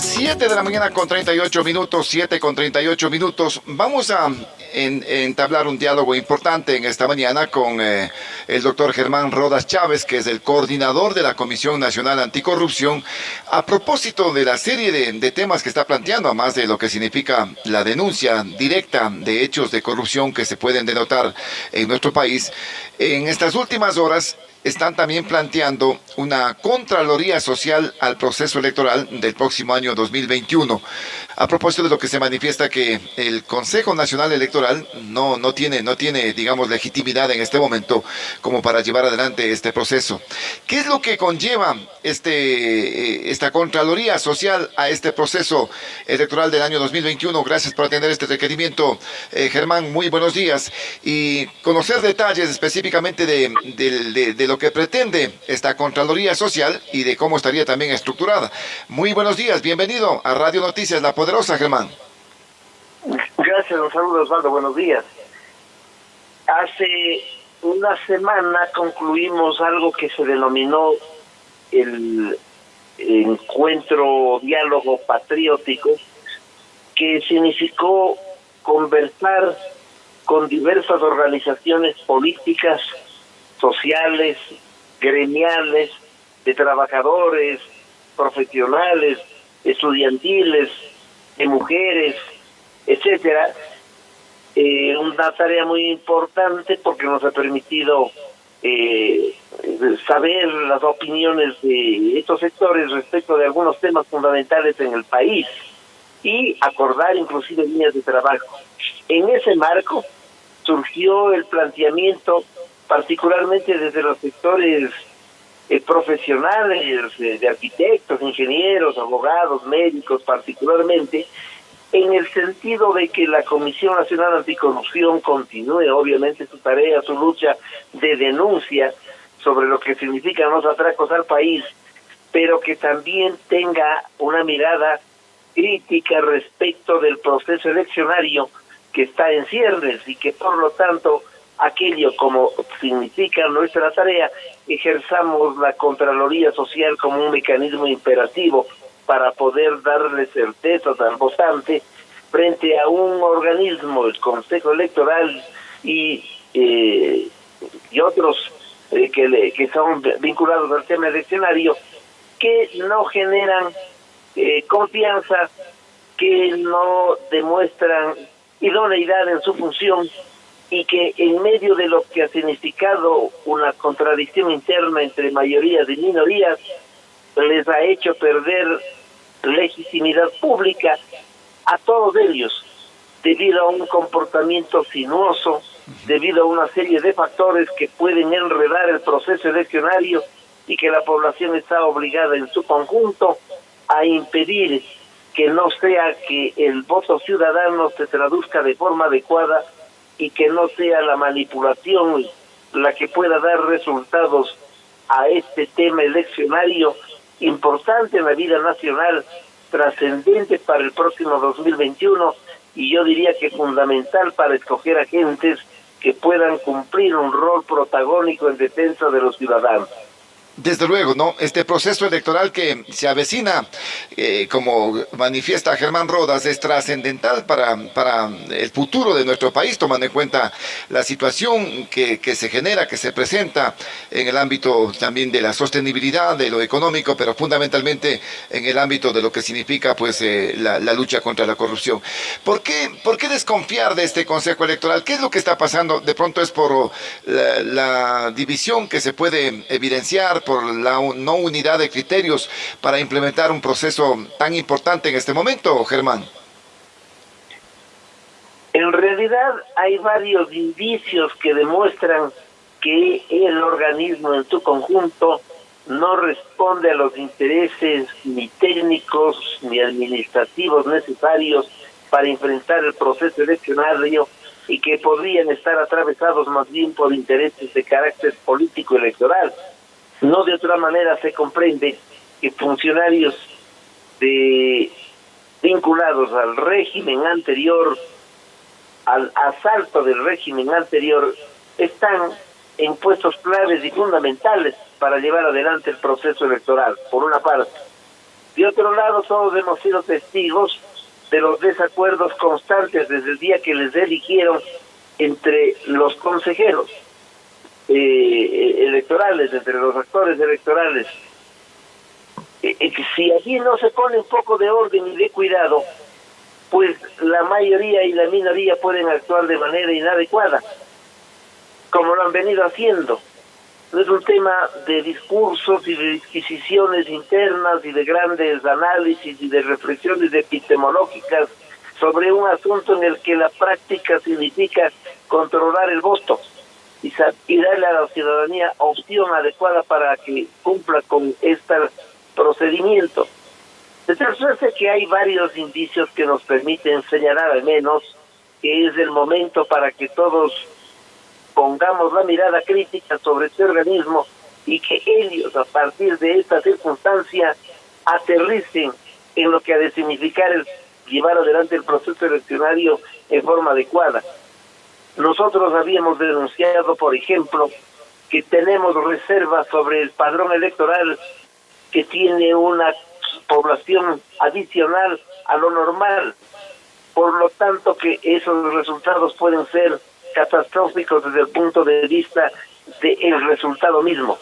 7 de la mañana con 38 minutos, 7 con 38 minutos. Vamos a entablar un diálogo importante en esta mañana con el doctor Germán Rodas Chávez, que es el coordinador de la Comisión Nacional Anticorrupción, a propósito de la serie de temas que está planteando, además de lo que significa la denuncia directa de hechos de corrupción que se pueden denotar en nuestro país. En estas últimas horas están también planteando una contraloría social al proceso electoral del próximo año 2021. A propósito de lo que se manifiesta que el Consejo Nacional Electoral no tiene, digamos, legitimidad en este momento como para llevar adelante este proceso. ¿Qué es lo que conlleva esta contraloría social a este proceso electoral del año 2021? Gracias por atender este requerimiento, Germán. Muy buenos días. Y conocer detalles específicamente de lo que pretende esta Contraloría Social y de cómo estaría también estructurada. Muy buenos días, bienvenido a Radio Noticias La Poderosa, Germán. Gracias, un saludo, Osvaldo, buenos días. Hace una semana concluimos algo que se denominó el encuentro diálogo patriótico, que significó conversar con diversas organizaciones políticas, sociales, gremiales, de trabajadores, profesionales, estudiantiles, de mujeres, etcétera. Una tarea muy importante porque nos ha permitido saber las opiniones de estos sectores respecto de algunos temas fundamentales en el país y acordar inclusive líneas de trabajo. En ese marco surgió el planteamiento, particularmente desde los sectores profesionales, de arquitectos, ingenieros, abogados, médicos particularmente, en el sentido de que la Comisión Nacional Anticorrupción continúe obviamente su tarea, su lucha de denuncia sobre lo que significan los atracos al país, pero que también tenga una mirada crítica respecto del proceso eleccionario que está en ciernes y que por lo tanto aquello como significa nuestra tarea, ejerzamos la Contraloría Social como un mecanismo imperativo para poder darle certezas al votante frente a un organismo, el Consejo Electoral y otros que son vinculados al tema eleccionario, que no generan confianza, que no demuestran idoneidad en su función y que en medio de lo que ha significado una contradicción interna entre mayorías y minorías, les ha hecho perder legitimidad pública a todos ellos, debido a un comportamiento sinuoso, debido a una serie de factores que pueden enredar el proceso eleccionario y que la población está obligada en su conjunto a impedir que no sea que el voto ciudadano se traduzca de forma adecuada y que no sea la manipulación la que pueda dar resultados a este tema eleccionario importante en la vida nacional, trascendente para el próximo 2021 y yo diría que fundamental para escoger agentes que puedan cumplir un rol protagónico en defensa de los ciudadanos. Desde luego, ¿no? Este proceso electoral que se avecina, como manifiesta Germán Rodas, es trascendental para el futuro de nuestro país, tomando en cuenta la situación que se genera, que se presenta en el ámbito también de la sostenibilidad, de lo económico, pero fundamentalmente en el ámbito de lo que significa pues la lucha contra la corrupción. ¿Por qué desconfiar de este Consejo Electoral? ¿Qué es lo que está pasando? De pronto es por la división que se puede evidenciar, por la no unidad de criterios para implementar un proceso tan importante en este momento, Germán. En realidad hay varios indicios que demuestran que el organismo en su conjunto no responde a los intereses ni técnicos ni administrativos necesarios para enfrentar el proceso eleccionario y que podrían estar atravesados más bien por intereses de carácter político electoral. No de otra manera se comprende que funcionarios vinculados al régimen anterior, al asalto del régimen anterior, están en puestos claves y fundamentales para llevar adelante el proceso electoral, por una parte. De otro lado, todos hemos sido testigos de los desacuerdos constantes desde el día que les eligieron entre los consejeros electorales, entre los actores electorales. Si allí no se pone un poco de orden y de cuidado, pues la mayoría y la minoría pueden actuar de manera inadecuada, como lo han venido haciendo. No es un tema de discursos y de disquisiciones internas y de grandes análisis y de reflexiones epistemológicas sobre un asunto en el que la práctica significa controlar el voto y darle a la ciudadanía opción adecuada para que cumpla con este procedimiento. De tal suerte que hay varios indicios que nos permiten señalar al menos que es el momento para que todos pongamos la mirada crítica sobre este organismo y que ellos, a partir de esta circunstancia, aterricen en lo que ha de significar el llevar adelante el proceso eleccionario en forma adecuada. Nosotros habíamos denunciado, por ejemplo, que tenemos reservas sobre el padrón electoral que tiene una población adicional a lo normal, por lo tanto que esos resultados pueden ser catastróficos desde el punto de vista del resultado mismo.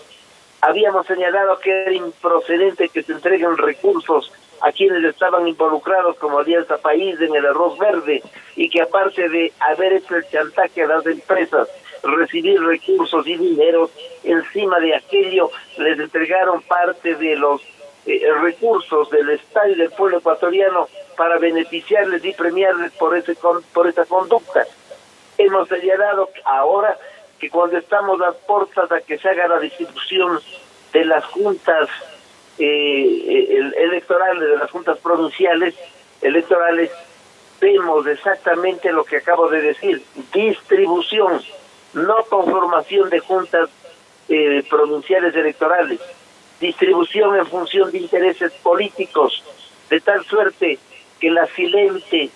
Habíamos señalado que era improcedente que se entreguen recursos a quienes estaban involucrados como Alianza País en el arroz verde y que aparte de haber hecho el chantaje a las empresas, recibir recursos y dinero, encima de aquello les entregaron parte de los recursos del Estado y del pueblo ecuatoriano para beneficiarles y premiarles por esa conducta. Hemos señalado ahora que cuando estamos a puertas a que se haga la distribución de las juntas electorales, de las juntas provinciales electorales, vemos exactamente lo que acabo de decir: distribución, no conformación de juntas provinciales electorales, distribución en función de intereses políticos, de tal suerte que la silente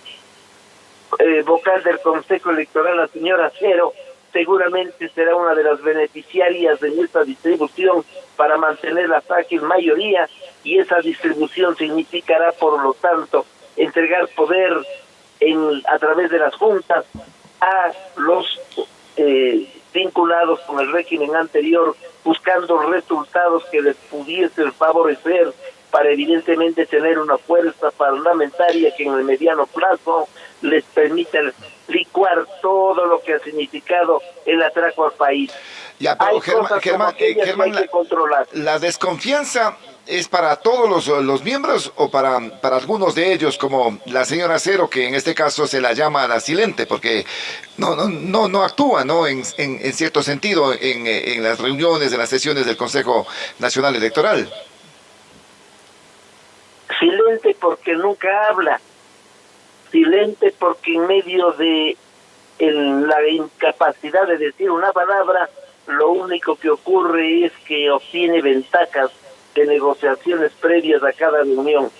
vocal del Consejo Electoral, la señora Cero, seguramente será una de las beneficiarias de esta distribución para mantener la frágil mayoría, y esa distribución significará, por lo tanto, entregar poder a través de las juntas a los vinculados con el régimen anterior, buscando resultados que les pudiesen favorecer para evidentemente tener una fuerza parlamentaria que en el mediano plazo les permita licuar todo lo que ha significado el atraco al país. Ya, pero Germán, que hay que controlar. La desconfianza es para todos los miembros o para algunos de ellos, como la señora Cero, que en este caso se la llama la silente, porque no actúa, ¿no? En cierto sentido en las reuniones, en las sesiones del Consejo Nacional Electoral. Silente porque nunca habla, silente porque en medio de la incapacidad de decir una palabra, lo único que ocurre es que obtiene ventajas de negociaciones previas a cada reunión.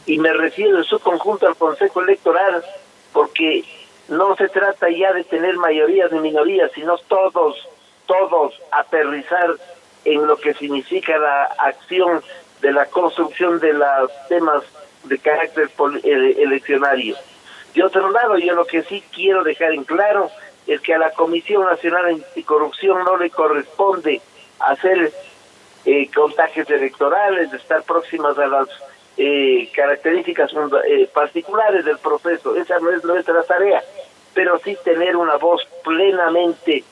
Y me refiero en su conjunto al Consejo Electoral, porque no se trata ya de tener mayorías ni minorías, sino todos aterrizar en lo que significa la acción de la construcción de los temas de carácter eleccionario. De otro lado, yo lo que sí quiero dejar en claro es que a la Comisión Nacional Anticorrupción no le corresponde hacer contagios electorales, de estar próximas a las características particulares del proceso. Esa no es nuestra tarea, pero sí tener una voz plenamente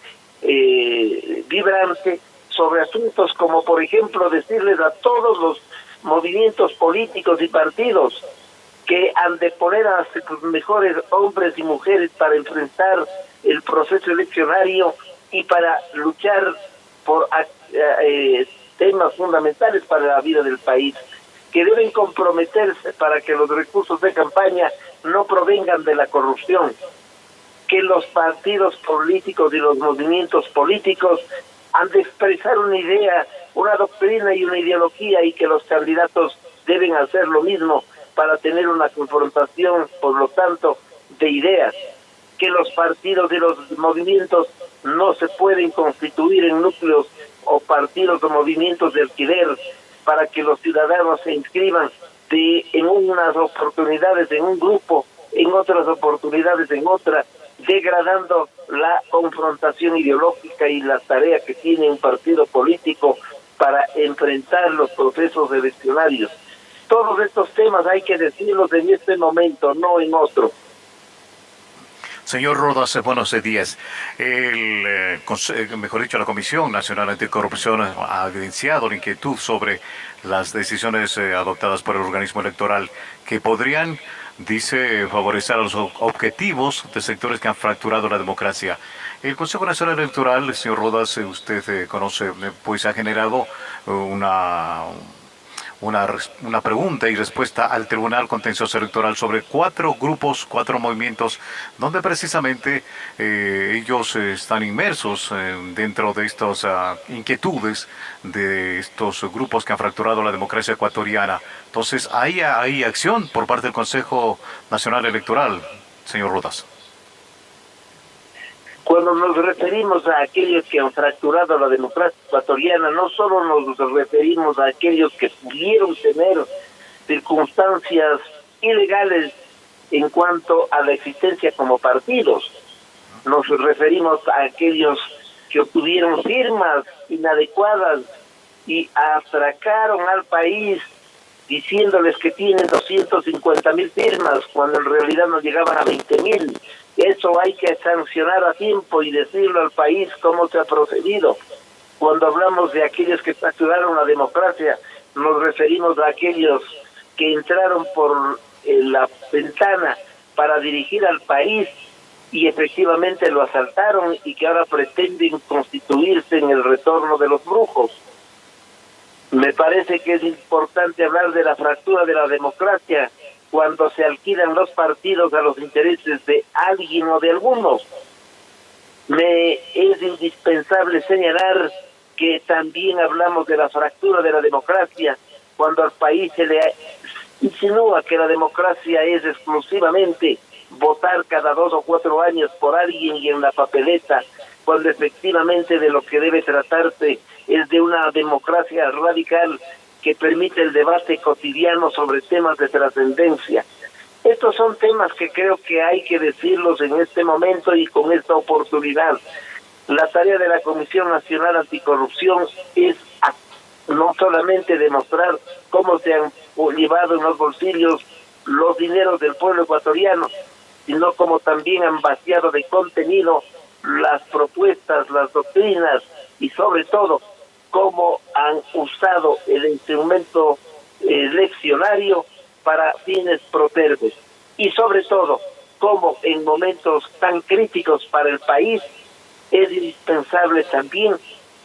vibrante sobre asuntos como, por ejemplo, decirles a todos los movimientos políticos y partidos que han de poner a sus mejores hombres y mujeres para enfrentar el proceso eleccionario y para luchar por temas fundamentales para la vida del país, que deben comprometerse para que los recursos de campaña no provengan de la corrupción, que los partidos políticos y los movimientos políticos han de expresar una idea, una doctrina y una ideología, y que los candidatos deben hacer lo mismo para tener una confrontación, por lo tanto, de ideas, que los partidos y los movimientos no se pueden constituir en núcleos o partidos o movimientos de alquiler para que los ciudadanos se inscriban en unas oportunidades en un grupo, en otras oportunidades en otra, degradando la confrontación ideológica y la tarea que tiene un partido político para enfrentar los procesos eleccionarios. Todos estos temas hay que decirlos en este momento, no en otro. Señor Rodas, buenos días. Mejor dicho, la Comisión Nacional Anticorrupción ha evidenciado la inquietud sobre las decisiones adoptadas por el organismo electoral que podrían, dice, favorecer a los objetivos de sectores que han fracturado la democracia. El Consejo Nacional Electoral, señor Rodas, usted conoce, pues ha generado una pregunta y respuesta al Tribunal Contencioso Electoral sobre 4 grupos, 4 movimientos, donde precisamente ellos están inmersos dentro de estas inquietudes de estos grupos que han fracturado la democracia ecuatoriana. Entonces, ¿hay acción por parte del Consejo Nacional Electoral, señor Rodas? Cuando nos referimos a aquellos que han fracturado la democracia ecuatoriana, no solo nos referimos a aquellos que pudieron tener circunstancias ilegales en cuanto a la existencia como partidos, nos referimos a aquellos que obtuvieron firmas inadecuadas y atracaron al país diciéndoles que tienen 250,000 firmas cuando en realidad no llegaban a 20,000. Eso hay que sancionar a tiempo y decirlo al país cómo se ha procedido. Cuando hablamos de aquellos que fracturaron la democracia, nos referimos a aquellos que entraron por la ventana para dirigir al país y efectivamente lo asaltaron y que ahora pretenden constituirse en el retorno de los brujos. Me parece que es importante hablar de la fractura de la democracia cuando se alquilan los partidos a los intereses de alguien o de algunos. Me es indispensable señalar que también hablamos de la fractura de la democracia cuando al país se le insinúa que la democracia es exclusivamente votar cada 2 o 4 años por alguien y en la papeleta, cuando efectivamente de lo que debe tratarse es de una democracia radical que permite el debate cotidiano sobre temas de trascendencia. Estos son temas que creo que hay que decirlos en este momento y con esta oportunidad. La tarea de la Comisión Nacional Anticorrupción es no solamente demostrar cómo se han llevado en los bolsillos los dineros del pueblo ecuatoriano, sino como también han vaciado de contenido las propuestas, las doctrinas y sobre todo cómo han usado el instrumento eleccionario para fines protervos y sobre todo cómo en momentos tan críticos para el país es indispensable también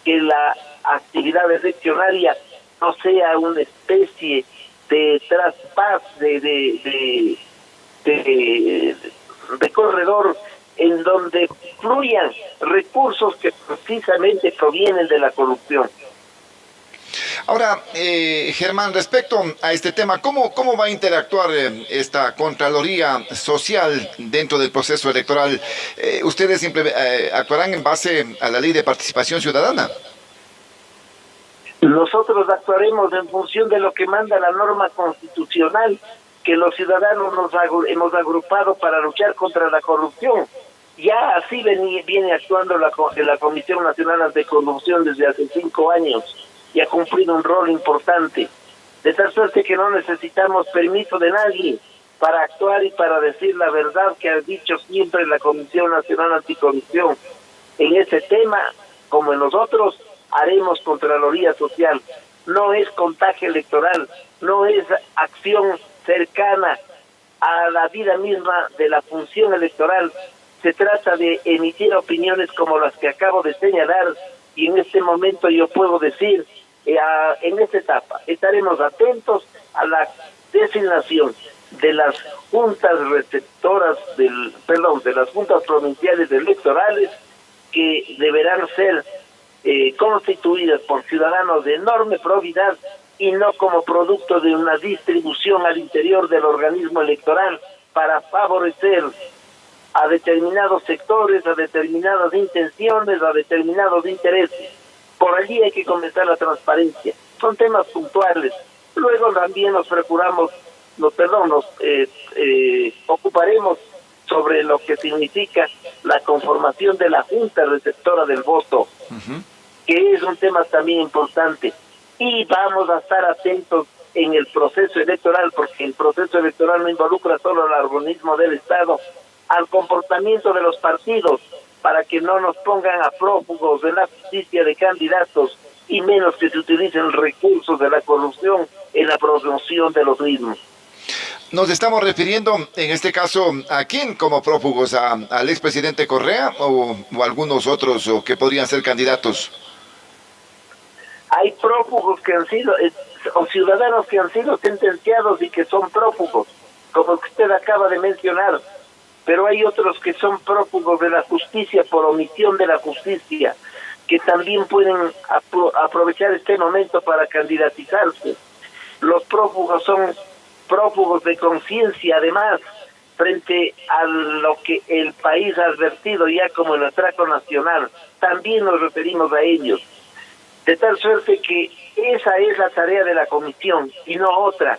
que la actividad eleccionaria no sea una especie de traspaz de corredor en donde fluyan recursos que precisamente provienen de la corrupción. Ahora, Germán, respecto a este tema, ¿cómo va a interactuar esta Contraloría Social dentro del proceso electoral? ¿Ustedes actuarán en base a la Ley de Participación Ciudadana? Nosotros actuaremos en función de lo que manda la norma constitucional, que los ciudadanos nos hemos agrupado para luchar contra la corrupción. Ya así viene actuando la Comisión Nacional Anticorrupción desde hace 5 años y ha cumplido un rol importante, de tal suerte que no necesitamos permiso de nadie para actuar y para decir la verdad que ha dicho siempre la Comisión Nacional Anticorrupción. En ese tema, como en nosotros, haremos Contraloría Social. No es contagio electoral, no es acción cercana a la vida misma de la función electoral. Se trata de emitir opiniones como las que acabo de señalar y en este momento yo puedo decir, en esta etapa estaremos atentos a la designación de las juntas receptoras de las juntas provinciales electorales que deberán ser constituidas por ciudadanos de enorme probidad y no como producto de una distribución al interior del organismo electoral para favorecer a determinados sectores, a determinadas intenciones, a determinados intereses. Por allí hay que comenzar la transparencia. Son temas puntuales. Luego también nos ocuparemos sobre lo que significa la conformación de la Junta Receptora del Voto, que es un tema también importante. Y vamos a estar atentos en el proceso electoral, porque el proceso electoral no involucra solo al organismo del Estado, al comportamiento de los partidos, para que no nos pongan a prófugos de la justicia de candidatos y menos que se utilicen recursos de la corrupción en la promoción de los mismos. Nos estamos refiriendo, en este caso, ¿a quién como prófugos? ¿Al expresidente Correa o algunos otros que podrían ser candidatos? Hay prófugos que han sido, o ciudadanos que han sido sentenciados y que son prófugos, como el que usted acaba de mencionar, pero hay otros que son prófugos de la justicia por omisión de la justicia, que también pueden aprovechar este momento para candidatizarse. Los prófugos son prófugos de conciencia, además, frente a lo que el país ha advertido ya como el atraco nacional. También nos referimos a ellos. De tal suerte que esa es la tarea de la comisión y no otra.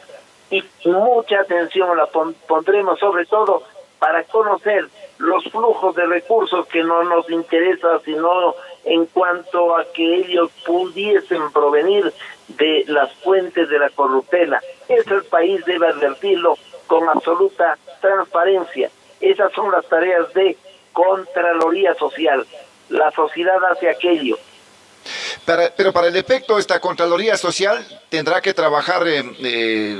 Y mucha atención la pondremos sobre todo para conocer los flujos de recursos que no nos interesa, sino en cuanto a que ellos pudiesen provenir de las fuentes de la corruptela. Eso el país debe advertirlo con absoluta transparencia. Esas son las tareas de Contraloría Social. La sociedad hace aquello. Pero para el efecto, esta Contraloría Social tendrá que trabajar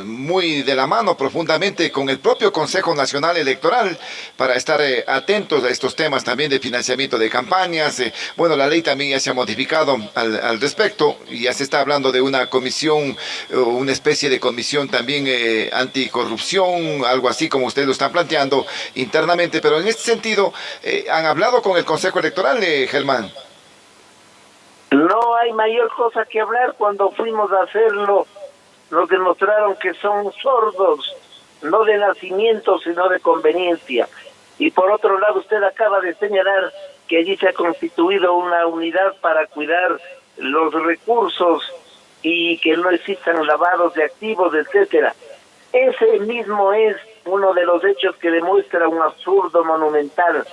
muy de la mano, profundamente, con el propio Consejo Nacional Electoral para estar atentos a estos temas también de financiamiento de campañas. Bueno, la ley también ya se ha modificado al respecto y ya se está hablando de una comisión, una especie de comisión también anticorrupción, algo así como ustedes lo están planteando internamente. Pero en este sentido, ¿han hablado con el Consejo Electoral, Germán? No hay mayor cosa que hablar. Cuando fuimos a hacerlo, nos demostraron que son sordos, no de nacimiento, sino de conveniencia. Y por otro lado, usted acaba de señalar que allí se ha constituido una unidad para cuidar los recursos y que no existan lavados de activos, etcétera. Ese mismo es uno de los hechos que demuestra un absurdo monumental.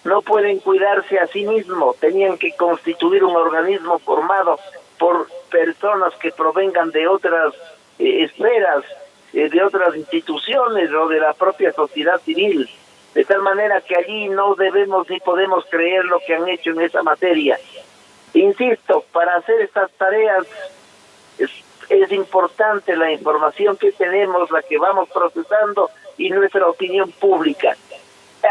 No pueden cuidarse a sí mismos, tenían que constituir un organismo formado por personas que provengan de otras esferas, de otras instituciones o de la propia sociedad civil, de tal manera que allí no debemos ni podemos creer lo que han hecho en esa materia. Insisto, para hacer estas tareas es importante la información que tenemos, la que vamos procesando y nuestra opinión pública.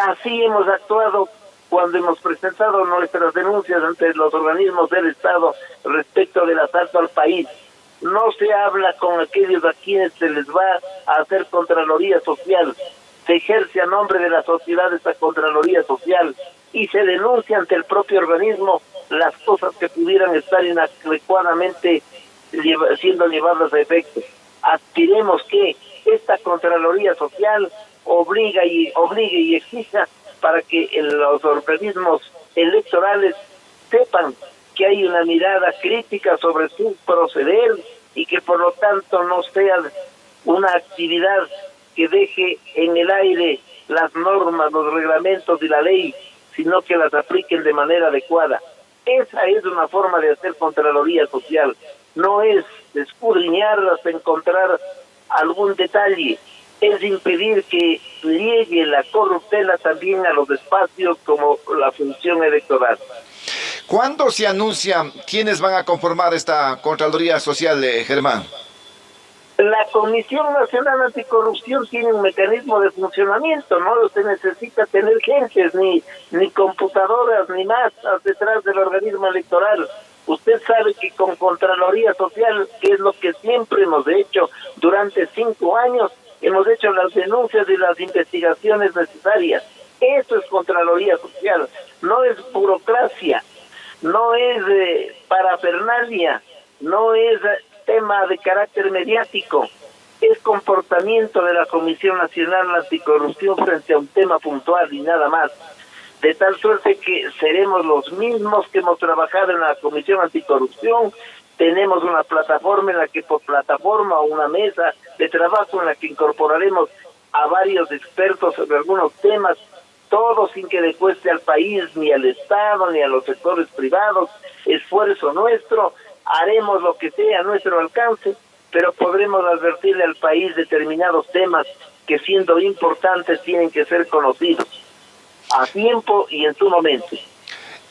Así hemos actuado cuando hemos presentado nuestras denuncias ante los organismos del Estado respecto del asalto al país. No se habla con aquellos a quienes se les va a hacer Contraloría Social. Se ejerce a nombre de la sociedad esta Contraloría Social y se denuncia ante el propio organismo las cosas que pudieran estar inadecuadamente siendo llevadas a efecto. Aspiremos que esta Contraloría Social obligue y exija para que los organismos electorales sepan que hay una mirada crítica sobre su proceder y que por lo tanto no sea una actividad que deje en el aire las normas, los reglamentos y la ley, sino que las apliquen de manera adecuada. Esa es una forma de hacer Contraloría Social, no es escudriñar hasta encontrar algún detalle, es impedir que llegue la corruptela también a los espacios como la función electoral. ¿Cuándo se anuncia quiénes van a conformar esta Contraloría Social, Germán? La Comisión Nacional Anticorrupción tiene un mecanismo de funcionamiento, no se necesita tener gentes, ni computadoras, ni más detrás del organismo electoral. Usted sabe que con Contraloría Social, que es lo que siempre hemos hecho durante 5 años, hemos hecho las denuncias y las investigaciones necesarias. Eso es Contraloría Social, no es burocracia, no es parafernalia, no es tema de carácter mediático, es comportamiento de la Comisión Nacional Anticorrupción frente a un tema puntual y nada más. De tal suerte que seremos los mismos que hemos trabajado en la Comisión Anticorrupción, tenemos una plataforma en la que por plataforma o una mesa de trabajo en la que incorporaremos a varios expertos sobre algunos temas, todo sin que le cueste al país, ni al Estado, ni a los sectores privados, esfuerzo nuestro, haremos lo que sea a nuestro alcance, pero podremos advertirle al país determinados temas que siendo importantes tienen que ser conocidos a tiempo y en su momento.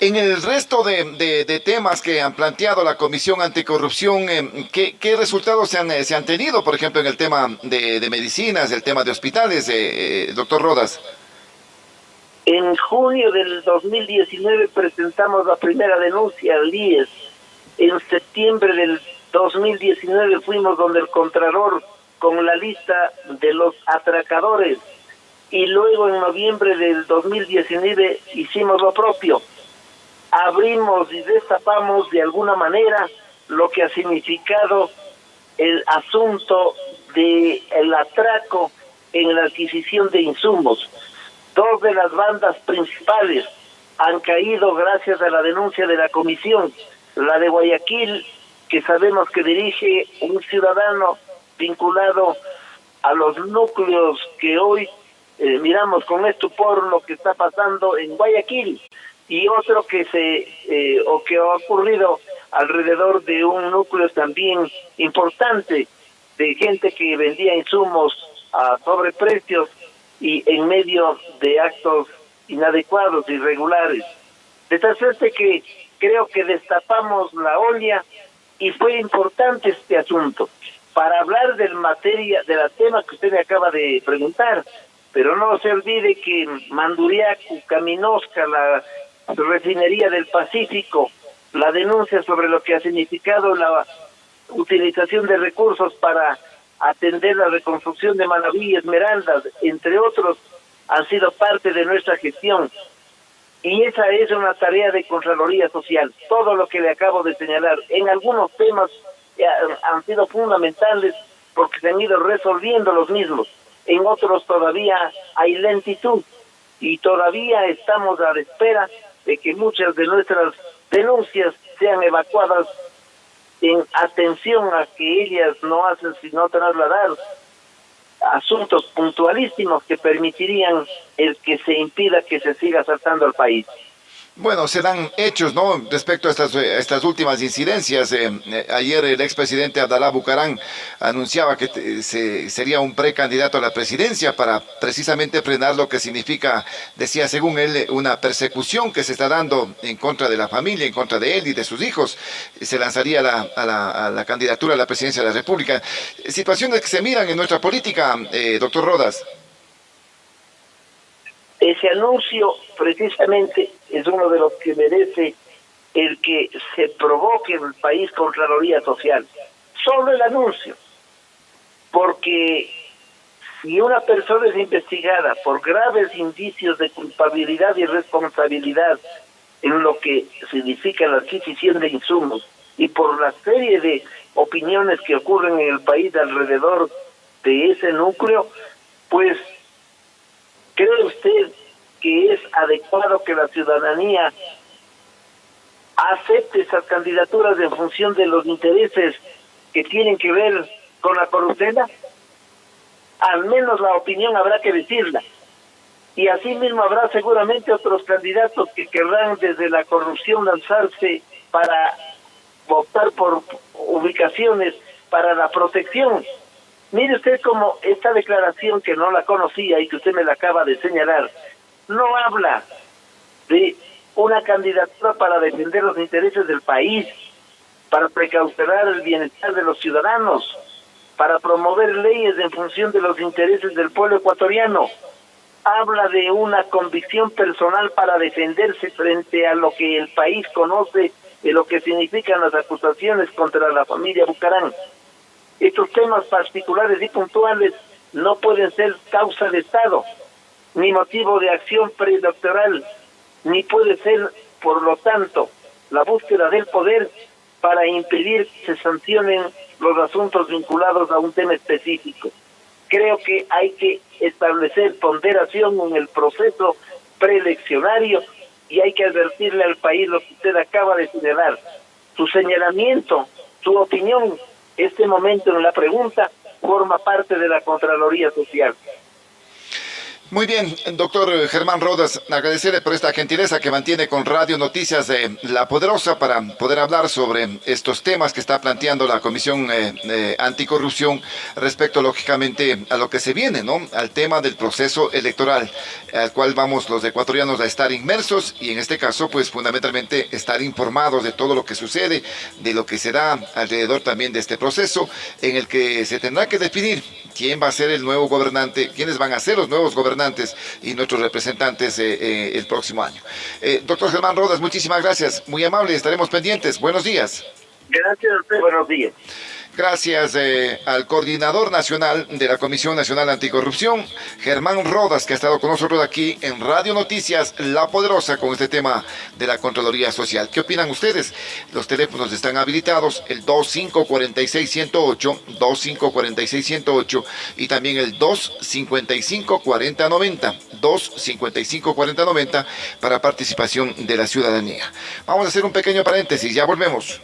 En el resto de temas que han planteado la Comisión Anticorrupción, ¿qué resultados se han tenido? Por ejemplo, en el tema de medicinas, el tema de hospitales, doctor Rodas. En junio del 2019 presentamos la primera denuncia al IES. En septiembre del 2019 fuimos donde el Contralor con la lista de los atracadores. Y luego en noviembre del 2019 hicimos lo propio. Abrimos y destapamos de alguna manera lo que ha significado el asunto del atraco en la adquisición de insumos. Dos de las bandas principales han caído gracias a la denuncia de la comisión. La de Guayaquil, que sabemos que dirige un ciudadano vinculado a los núcleos que hoy miramos con estupor lo que está pasando en Guayaquil, y otro que que ha ocurrido alrededor de un núcleo también importante de gente que vendía insumos a sobreprecios y en medio de actos inadecuados, irregulares. De tal suerte que creo que destapamos la olla y fue importante este asunto para hablar del tema que usted me acaba de preguntar. Pero no se olvide que Manduriacu, Caminosca, la refinería del Pacífico, la denuncia sobre lo que ha significado la utilización de recursos para atender la reconstrucción de Manabí y Esmeraldas, entre otros, han sido parte de nuestra gestión. Y esa es una tarea de Contraloría Social. Todo lo que le acabo de señalar, en algunos temas han sido fundamentales porque se han ido resolviendo los mismos. En otros todavía hay lentitud y todavía estamos a la espera de que muchas de nuestras denuncias sean evacuadas en atención a que ellas no hacen sino trasladar asuntos puntualísimos que permitirían el que se impida que se siga asaltando al país. Bueno, se dan hechos, ¿no? Respecto a estas últimas incidencias. Ayer el expresidente Abdalá Bucaram anunciaba que sería un precandidato a la presidencia para precisamente frenar lo que significa, decía según él, una persecución que se está dando en contra de la familia, en contra de él y de sus hijos. Se lanzaría a la candidatura a la presidencia de la República. Situaciones que se miran en nuestra política, doctor Rodas. Ese anuncio precisamente es uno de los que merece el que se provoque en el país Contraloría Social. Solo el anuncio. Porque si una persona es investigada por graves indicios de culpabilidad y responsabilidad en lo que significa la adquisición de insumos y por la serie de opiniones que ocurren en el país alrededor de ese núcleo, pues ¿cree usted que es adecuado que la ciudadanía acepte esas candidaturas en función de los intereses que tienen que ver con la corrupción? Al menos la opinión habrá que decirla. Y asimismo habrá seguramente otros candidatos que querrán desde la corrupción lanzarse para optar por ubicaciones para la protección. Mire usted cómo esta declaración, que no la conocía y que usted me la acaba de señalar, no habla de una candidatura para defender los intereses del país, para precautelar el bienestar de los ciudadanos, para promover leyes en función de los intereses del pueblo ecuatoriano. Habla de una convicción personal para defenderse frente a lo que el país conoce de lo que significan las acusaciones contra la familia Bucaram. Estos temas particulares y puntuales no pueden ser causa de Estado, ni motivo de acción preelectoral, ni puede ser, por lo tanto, la búsqueda del poder para impedir que se sancionen los asuntos vinculados a un tema específico. Creo que hay que establecer ponderación en el proceso preeleccionario y hay que advertirle al país lo que usted acaba de señalar. Su señalamiento su opinión, este momento en la pregunta, forma parte de la Contraloría Social. Muy bien, doctor Germán Rodas, agradecerle por esta gentileza que mantiene con Radio Noticias de La Poderosa para poder hablar sobre estos temas que está planteando la Comisión Anticorrupción respecto, lógicamente, a lo que se viene, ¿no? Al tema del proceso electoral, al cual vamos los ecuatorianos a estar inmersos y en este caso, pues fundamentalmente estar informados de todo lo que sucede, de lo que será alrededor también de este proceso, en el que se tendrá que definir quién va a ser el nuevo gobernante, quiénes van a ser los nuevos gobernantes y nuestros representantes el próximo año. Doctor Germán Rodas, muchísimas gracias, muy amable, estaremos pendientes. Buenos días. Gracias a usted, buenos días. Gracias al coordinador nacional de la Comisión Nacional Anticorrupción, Germán Rodas, que ha estado con nosotros aquí en Radio Noticias La Poderosa con este tema de la Contraloría Social. ¿Qué opinan ustedes? Los teléfonos están habilitados, el 2546-108, 2546-108 y también el 255-4090, 255-4090 para participación de la ciudadanía. Vamos a hacer un pequeño paréntesis, ya volvemos.